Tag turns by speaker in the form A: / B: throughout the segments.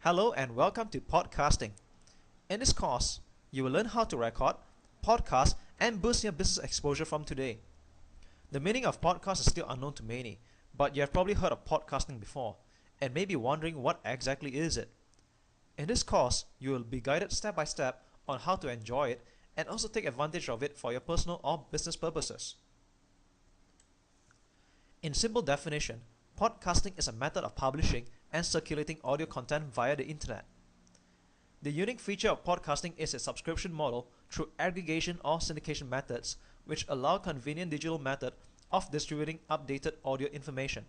A: Hello and welcome to podcasting. In this course, you will learn how to record, podcast, and boost your business exposure from today. The meaning of podcast is still unknown to many, but you have probably heard of podcasting before and may be wondering what exactly is it. In this course, you will be guided step by step on how to enjoy it and also take advantage of it for your personal or business purposes. In simple definition, podcasting is a method of publishing and circulating audio content via the internet. The unique feature of podcasting is its subscription model through aggregation or syndication methods, which allow convenient digital method of distributing updated audio information.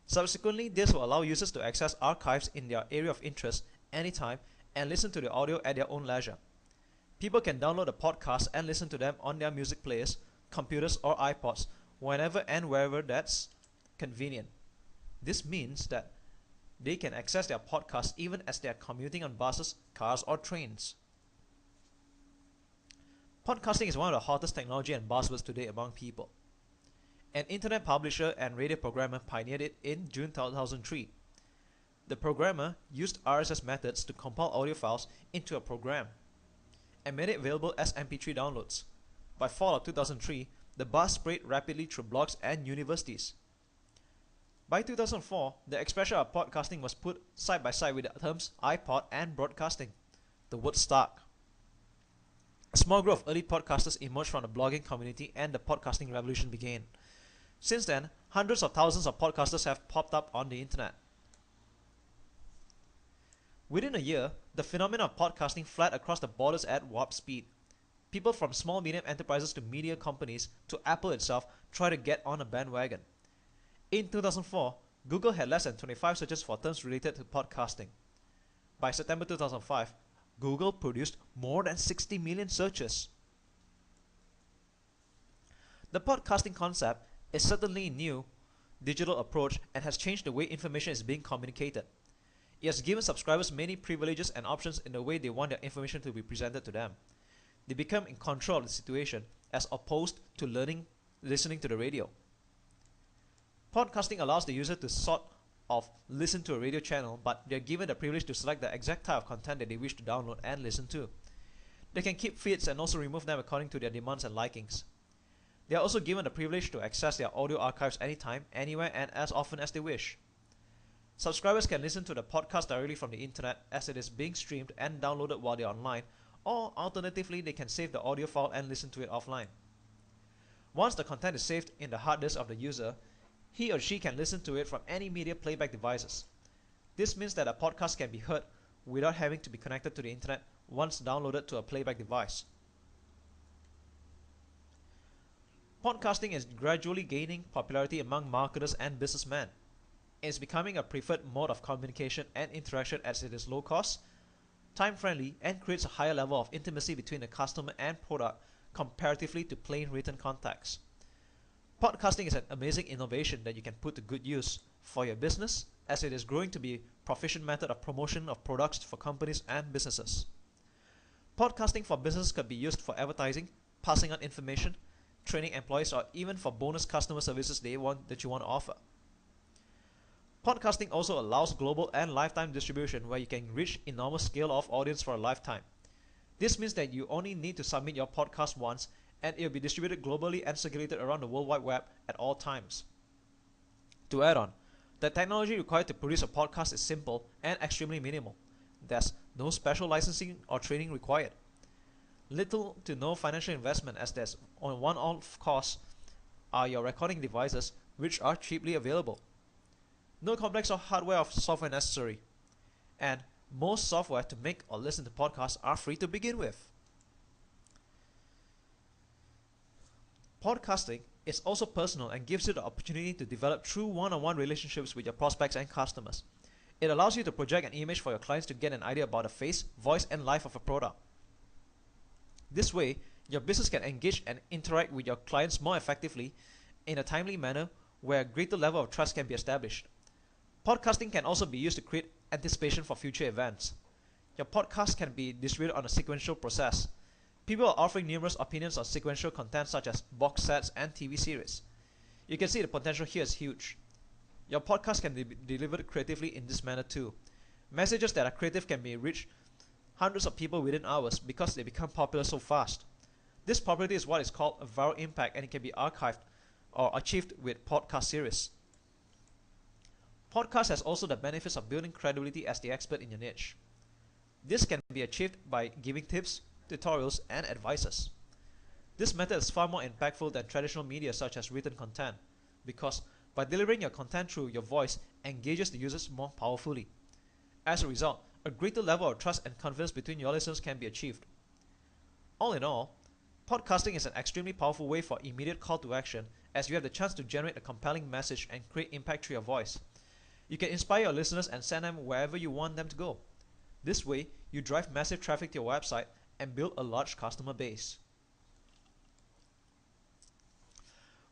A: Subsequently, this will allow users to access archives in their area of interest anytime and listen to the audio at their own leisure. People can download a podcast and listen to them on their music players, computers, or iPods whenever and wherever that's convenient. This means that they can access their podcasts even as they are commuting on buses, cars, or trains. Podcasting is one of the hottest technology and buzzwords today among people. An internet publisher and radio programmer pioneered it in June 2003. The programmer used RSS methods to compile audio files into a program and made it available as MP3 downloads. By fall of 2003, the buzz spread rapidly through blogs and universities. By 2004, the expression of podcasting was put side by side with the terms iPod and broadcasting. The word stuck. A small group of early podcasters emerged from the blogging community and the podcasting revolution began. Since then, hundreds of thousands of podcasters have popped up on the internet. Within a year, the phenomenon of podcasting fled across the borders at warp speed. People from small medium enterprises to media companies to Apple itself try to get on a bandwagon. In 2004, Google had less than 25 searches for terms related to podcasting. By September 2005, Google produced more than 60 million searches. The podcasting concept is certainly a new digital approach and has changed the way information is being communicated. It has given subscribers many privileges and options in the way they want their information to be presented to them. They become in control of the situation as opposed to listening to the radio. Podcasting allows the user to sort of listen to a radio channel, but they are given the privilege to select the exact type of content that they wish to download and listen to. They can keep feeds and also remove them according to their demands and likings. They are also given the privilege to access their audio archives anytime, anywhere, and as often as they wish. Subscribers can listen to the podcast directly from the internet as it is being streamed and downloaded while they are online, or alternatively they can save the audio file and listen to it offline. Once the content is saved in the hard disk of the user, he or she can listen to it from any media playback devices. This means that a podcast can be heard without having to be connected to the internet once downloaded to a playback device. Podcasting is gradually gaining popularity among marketers and businessmen. It is becoming a preferred mode of communication and interaction as it is low cost, time friendly, and creates a higher level of intimacy between the customer and product comparatively to plain written contacts. Podcasting is an amazing innovation that you can put to good use for your business, as it is growing to be a proficient method of promotion of products for companies and businesses. Podcasting for business could be used for advertising, passing on information, training employees, or even for bonus customer services that you want to offer. Podcasting also allows global and lifetime distribution where you can reach enormous scale of audience for a lifetime. This means that you only need to submit your podcast once and it will be distributed globally and circulated around the World Wide Web at all times. To add on, the technology required to produce a podcast is simple and extremely minimal. There's no special licensing or training required. Little to no financial investment, as there's on one-off costs are your recording devices, which are cheaply available. No complex or hardware or software necessary. And most software to make or listen to podcasts are free to begin with. Podcasting is also personal and gives you the opportunity to develop true one-on-one relationships with your prospects and customers. It allows you to project an image for your clients to get an idea about the face, voice, and life of a product. This way, your business can engage and interact with your clients more effectively in a timely manner where a greater level of trust can be established. Podcasting can also be used to create anticipation for future events. Your podcast can be distributed on a sequential process. People are offering numerous opinions on sequential content such as box sets and TV series. You can see the potential here is huge. Your podcast can be delivered creatively in this manner too. Messages that are creative can be reached hundreds of people within hours because they become popular so fast. This popularity is what is called a viral impact, and it can be archived or achieved with podcast series. Podcast has also the benefits of building credibility as the expert in your niche. This can be achieved by giving tips, tutorials, and advices. This method is far more impactful than traditional media such as written content, because by delivering your content through your voice engages the users more powerfully. As a result, a greater level of trust and confidence between your listeners can be achieved. All in all, podcasting is an extremely powerful way for immediate call to action, as you have the chance to generate a compelling message and create impact through your voice. You can inspire your listeners and send them wherever you want them to go. This way, you drive massive traffic to your website and build a large customer base.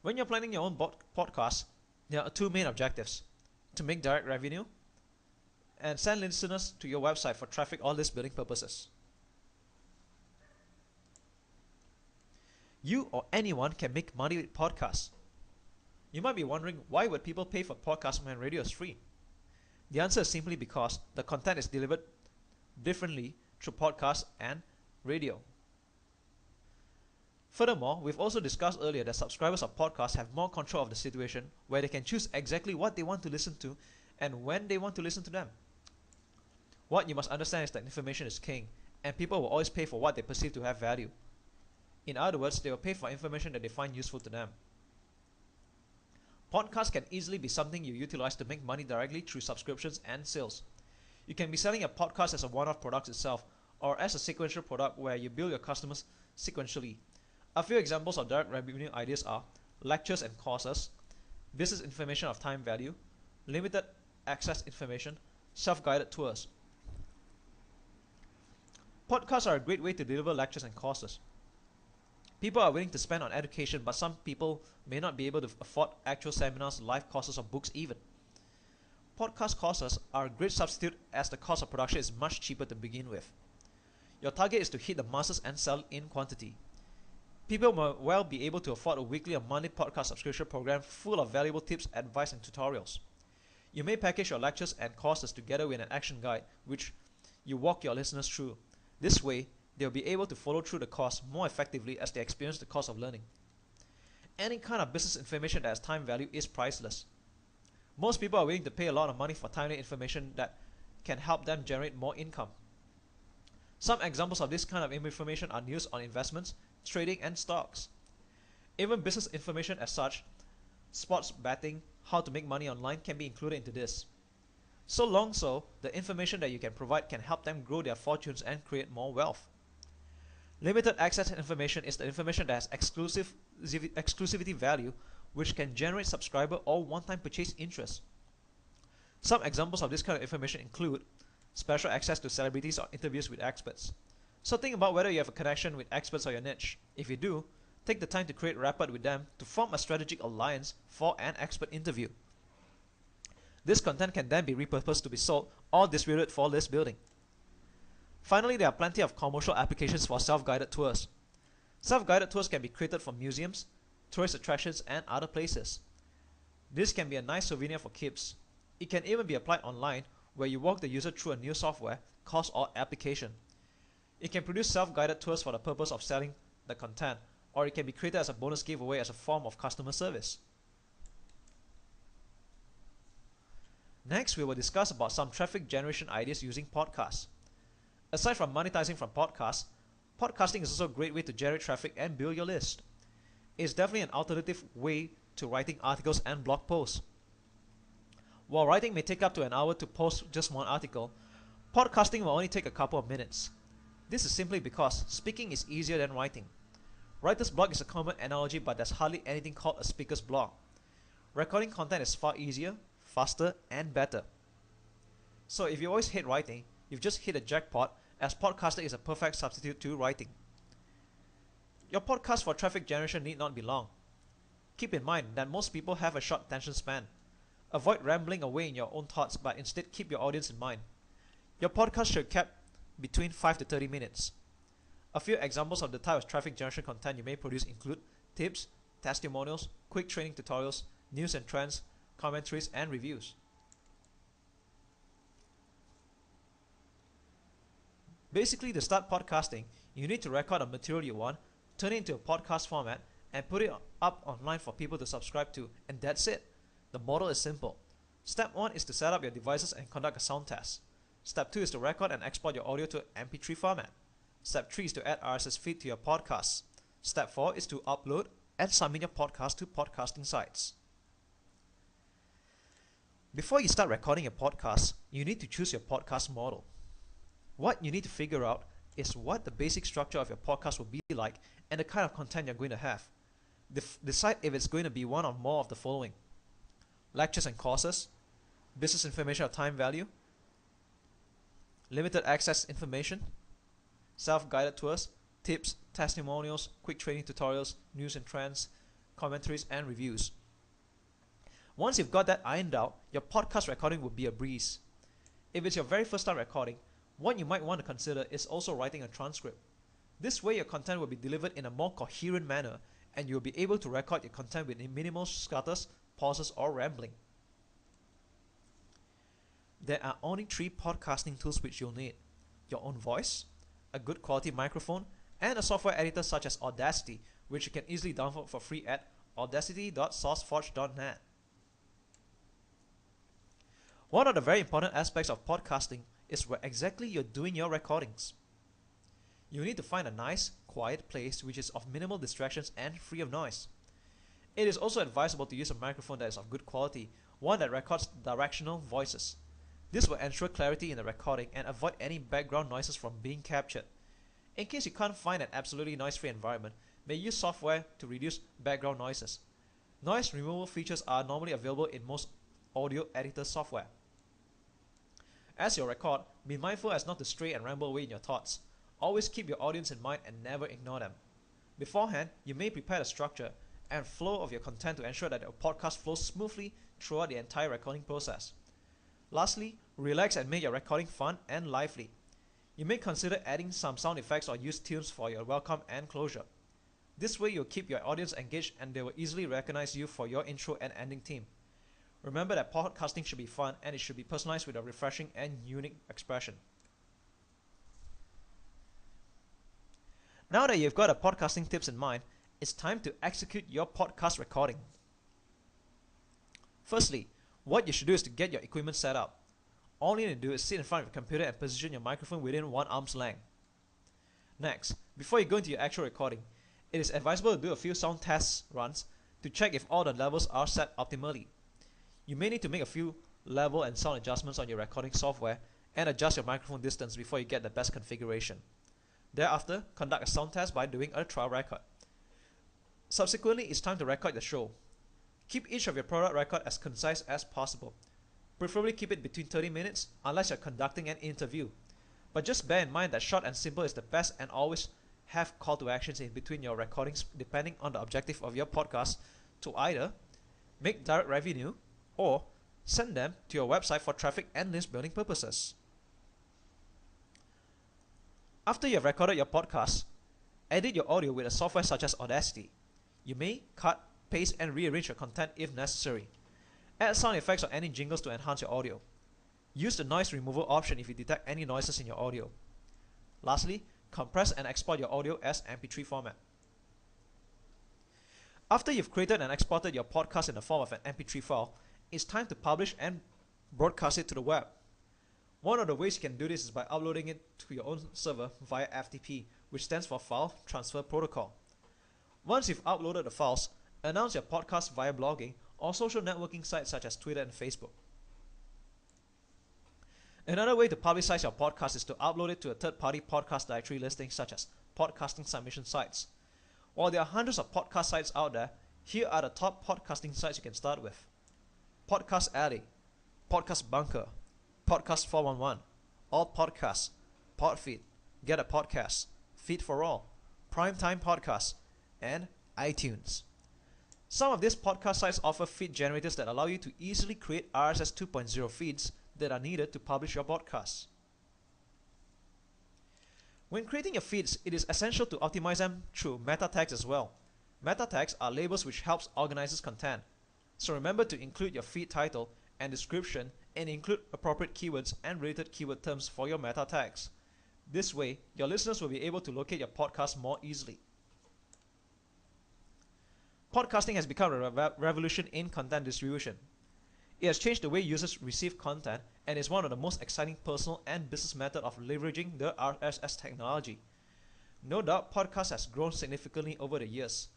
A: When you're planning your own podcast, there are two main objectives: to make direct revenue and send listeners to your website for traffic or list building purposes. You or anyone can make money with podcasts. You might be wondering, why would people pay for podcasts when radio is free? The answer is simply because the content is delivered differently through podcasts and radio. Furthermore, we've also discussed earlier that subscribers of podcasts have more control of the situation, where they can choose exactly what they want to listen to and when they want to listen to them. What you must understand is that information is king, and people will always pay for what they perceive to have value. In other words, they will pay for information that they find useful to them. Podcasts can easily be something you utilize to make money directly through subscriptions and sales. You can be selling a podcast as a one-off product itself, or as a sequential product where you bill your customers sequentially. A few examples of direct revenue ideas are lectures and courses, business information of time value, limited access information, self-guided tours. Podcasts are a great way to deliver lectures and courses. People are willing to spend on education, but some people may not be able to afford actual seminars, live courses, or books even. Podcast courses are a great substitute, as the cost of production is much cheaper to begin with. Your target is to hit the masses and sell in quantity. People may well be able to afford a weekly or monthly podcast subscription program full of valuable tips, advice, and tutorials. You may package your lectures and courses together with an action guide, which you walk your listeners through. This way, they will be able to follow through the course more effectively as they experience the cost of learning. Any kind of business information that has time value is priceless. Most people are willing to pay a lot of money for timely information that can help them generate more income. Some examples of this kind of information are news on investments, trading, and stocks. Even business information as such, sports betting, how to make money online, can be included into this. So the information that you can provide can help them grow their fortunes and create more wealth. Limited access information is the information that has exclusivity value, which can generate subscriber or one-time purchase interest. Some examples of this kind of information include special access to celebrities or interviews with experts. So think about whether you have a connection with experts or your niche. If you do, take the time to create rapport with them to form a strategic alliance for an expert interview. This content can then be repurposed to be sold or distributed for list building. Finally, there are plenty of commercial applications for self-guided tours. Self-guided tours can be created for museums, tourist attractions, and other places. This can be a nice souvenir for keeps. It can even be applied online, where you walk the user through a new software, course, or application. It can produce self-guided tours for the purpose of selling the content, or it can be created as a bonus giveaway as a form of customer service. Next, we will discuss about some traffic generation ideas using podcasts. Aside from monetizing from podcasts, podcasting is also a great way to generate traffic and build your list. It's definitely an alternative way to writing articles and blog posts. While writing may take up to an hour to post just one article, podcasting will only take a couple of minutes. This is simply because speaking is easier than writing. Writer's block is a common analogy, but there's hardly anything called a speaker's block. Recording content is far easier, faster, and better. So if you always hate writing, you've just hit a jackpot, as podcasting is a perfect substitute to writing. Your podcast for traffic generation need not be long. Keep in mind that most people have a short attention span. Avoid rambling away in your own thoughts, but instead keep your audience in mind. Your podcast should be kept between 5 to 30 minutes. A few examples of the type of traffic generation content you may produce include tips, testimonials, quick training tutorials, news and trends, commentaries, and reviews. Basically, to start podcasting, you need to record the material you want, turn it into a podcast format, and put it up online for people to subscribe to, and that's it. The model is simple. Step 1 is to set up your devices and conduct a sound test. Step 2 is to record and export your audio to an MP3 format. Step 3 is to add RSS feed to your podcast. Step 4 is to upload and submit your podcast to podcasting sites. Before you start recording your podcast, you need to choose your podcast model. What you need to figure out is what the basic structure of your podcast will be like and the kind of content you're going to have. Decide if it's going to be one or more of the following: lectures and courses, business information of time value, limited access information, self-guided tours, tips, testimonials, quick training tutorials, news and trends, commentaries, and reviews. Once you've got that ironed out, your podcast recording will be a breeze. If it's your very first time recording, what you might want to consider is also writing a transcript. This way your content will be delivered in a more coherent manner, and you'll be able to record your content with minimal stutters, pauses, or rambling. There are only 3 podcasting tools which you'll need: your own voice, a good quality microphone, and a software editor such as Audacity, which you can easily download for free at audacity.sourceforge.net. One of the very important aspects of podcasting is where exactly you're doing your recordings. You need to find a nice, quiet place which is of minimal distractions and free of noise. It is also advisable to use a microphone that is of good quality, one that records directional voices. This will ensure clarity in the recording and avoid any background noises from being captured. In case you can't find an absolutely noise-free environment, may use software to reduce background noises. Noise removal features are normally available in most audio editor software. As you record, be mindful as not to stray and ramble away in your thoughts. Always keep your audience in mind and never ignore them. Beforehand, you may prepare the structure and flow of your content to ensure that your podcast flows smoothly throughout the entire recording process. Lastly, relax and make your recording fun and lively. You may consider adding some sound effects or use tunes for your welcome and closure. This way you'll keep your audience engaged and they will easily recognize you for your intro and ending theme. Remember that podcasting should be fun and it should be personalized with a refreshing and unique expression. Now that you've got a podcasting tips in mind, it's time to execute your podcast recording. Firstly, what you should do is to get your equipment set up. All you need to do is sit in front of your computer and position your microphone within 1 arm's length. Next, before you go into your actual recording, it is advisable to do a few sound test runs to check if all the levels are set optimally. You may need to make a few level and sound adjustments on your recording software and adjust your microphone distance before you get the best configuration. Thereafter, conduct a sound test by doing a trial record. Subsequently, it's time to record the show. Keep each of your product record as concise as possible. Preferably keep it between 30 minutes unless you're conducting an interview. But just bear in mind that short and simple is the best, and always have call to actions in between your recordings depending on the objective of your podcast to either make direct revenue or send them to your website for traffic and list building purposes. After you have recorded your podcast, edit your audio with a software such as Audacity. You may cut, paste, and rearrange your content if necessary. Add sound effects or any jingles to enhance your audio. Use the noise removal option if you detect any noises in your audio. Lastly, compress and export your audio as MP3 format. After you've created and exported your podcast in the form of an MP3 file, it's time to publish and broadcast it to the web. One of the ways you can do this is by uploading it to your own server via FTP, which stands for File Transfer Protocol. Once you've uploaded the files, announce your podcast via blogging or social networking sites such as Twitter and Facebook. Another way to publicize your podcast is to upload it to a third-party podcast directory listing such as podcasting submission sites. While there are hundreds of podcast sites out there, here are the top podcasting sites you can start with: Podcast Alley, Podcast Bunker, Podcast 411, All Podcasts, Podfeed, Get a Podcast, Feed for All, Primetime Podcasts, and iTunes. Some of these podcast sites offer feed generators that allow you to easily create RSS 2.0 feeds that are needed to publish your podcasts. When creating your feeds, it is essential to optimize them through meta tags as well. Meta tags are labels which helps organizers content. So remember to include your feed title and description and include appropriate keywords and related keyword terms for your meta tags. This way, your listeners will be able to locate your podcast more easily. Podcasting has become a revolution in content distribution. It has changed the way users receive content and is one of the most exciting personal and business methods of leveraging the RSS technology. No doubt, podcasts has grown significantly over the years.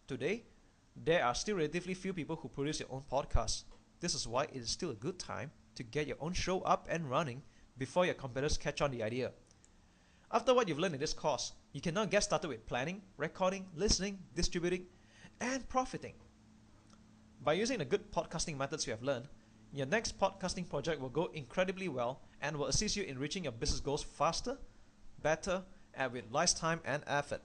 A: Today, there are still relatively few people who produce their own podcasts. This is why it is still a good time to get your own show up and running before your competitors catch on the idea. After what you've learned in this course, you can now get started with planning, recording, listening, distributing, and profiting. By using the good podcasting methods you have learned, your next podcasting project will go incredibly well and will assist you in reaching your business goals faster, better, and with less time and effort.